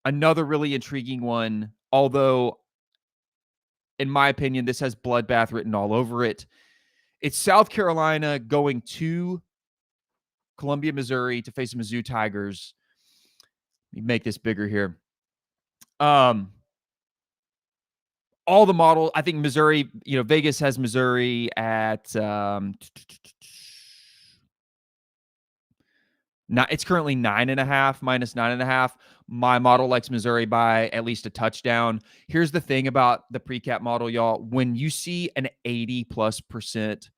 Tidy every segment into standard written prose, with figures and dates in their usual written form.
Another really intriguing one, although in my opinion, this has bloodbath written all over it. It's South Carolina going to Columbia, Missouri to face the Mizzou Tigers. Let me make this bigger here. All the model, I think Missouri, Vegas has Missouri at it's currently 9.5, minus 9.5. My model likes Missouri by at least a touchdown. Here's the thing about the pre-cap model, y'all. When you see an 80+%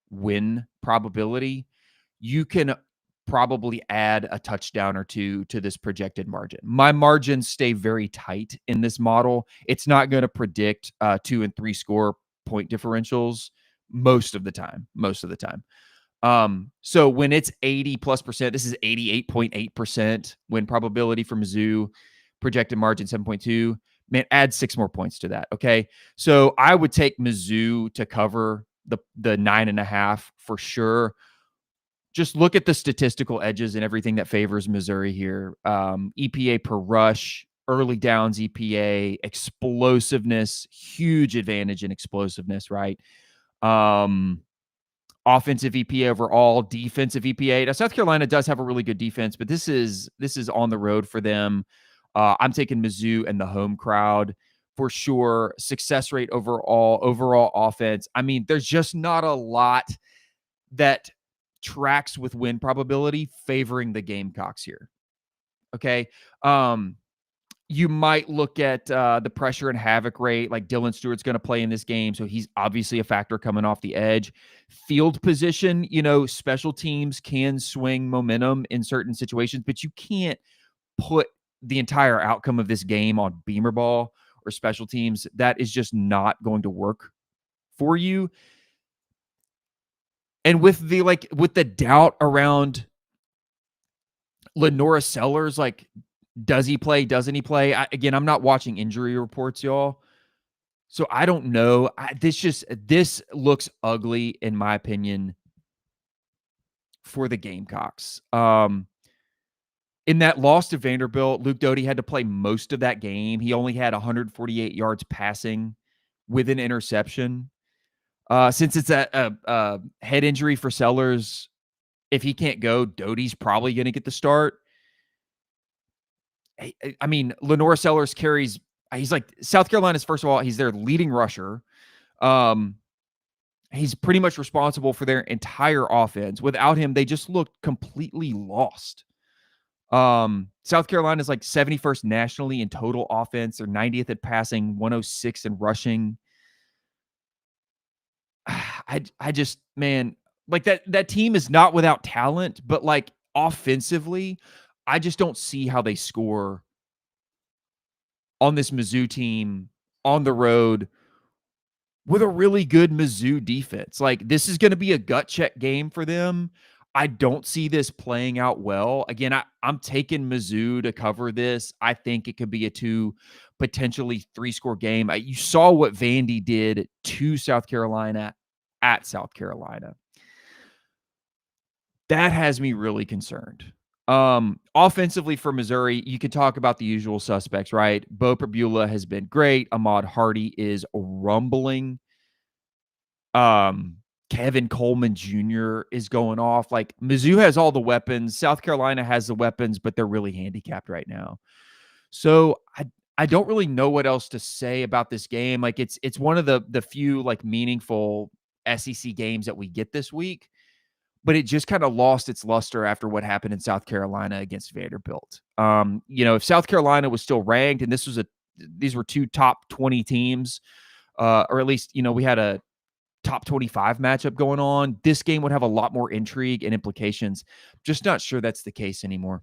win probability, you can probably add a touchdown or two to this projected margin. My margins stay very tight in this model. It's not going to predict 2 and 3 score point differentials most of the time. So when it's 80+%, this is 88.8% win probability for Mizzou, projected margin 7.2. Man, add 6 more points to that. Okay. So I would take Mizzou to cover the 9.5 for sure. Just look at the statistical edges and everything that favors Missouri here. EPA per rush, early downs EPA, explosiveness, huge advantage in explosiveness, right? Offensive EPA overall, defensive EPA. Now, South Carolina does have a really good defense, but this is on the road for them. I'm taking Mizzou and the home crowd for sure. Success rate overall offense. I mean, there's just not a lot that tracks with win probability favoring the Gamecocks here. Okay. You might look at the pressure and havoc rate, like Dylan Stewart's going to play in this game, so he's obviously a factor coming off the edge. Field position, special teams can swing momentum in certain situations, but you can't put the entire outcome of this game on Beamer ball or special teams. That is just not going to work for you. And with the doubt around Lenora Sellers, does he play? Doesn't he play? I'm not watching injury reports, y'all. So I don't know. This looks ugly, in my opinion, for the Gamecocks. In that loss to Vanderbilt, Luke Doty had to play most of that game. He only had 148 yards passing with an interception. Since it's a head injury for Sellers, if he can't go, Doty's probably going to get the start. I mean, Lenora Sellers carries, he's like South Carolina's, first of all, he's their leading rusher. He's pretty much responsible for their entire offense. Without him, they just looked completely lost. South Carolina's 71st nationally in total offense. They're 90th at passing, 106 in rushing. I just, man, that team is not without talent, but offensively, I just don't see how they score on this Mizzou team on the road with a really good Mizzou defense. This is going to be a gut check game for them. I don't see this playing out well. Again, I'm taking Mizzou to cover this. I think it could be a 2, potentially 3 score game. You saw what Vandy did to South Carolina at South Carolina. That has me really concerned. Offensively for Missouri, you could talk about the usual suspects, right? Bo Perbula has been great. Ahmad Hardy is rumbling. Kevin Coleman Jr. is going off. Mizzou has all the weapons. South Carolina has the weapons, but they're really handicapped right now. So I don't really know what else to say about this game. It's one of the few meaningful SEC games that we get this week, but it just kind of lost its luster after what happened in South Carolina against Vanderbilt. If South Carolina was still ranked and these were 2 top 20 teams, or at least, we had a top 25 matchup going on, this game would have a lot more intrigue and implications. Just not sure that's the case anymore.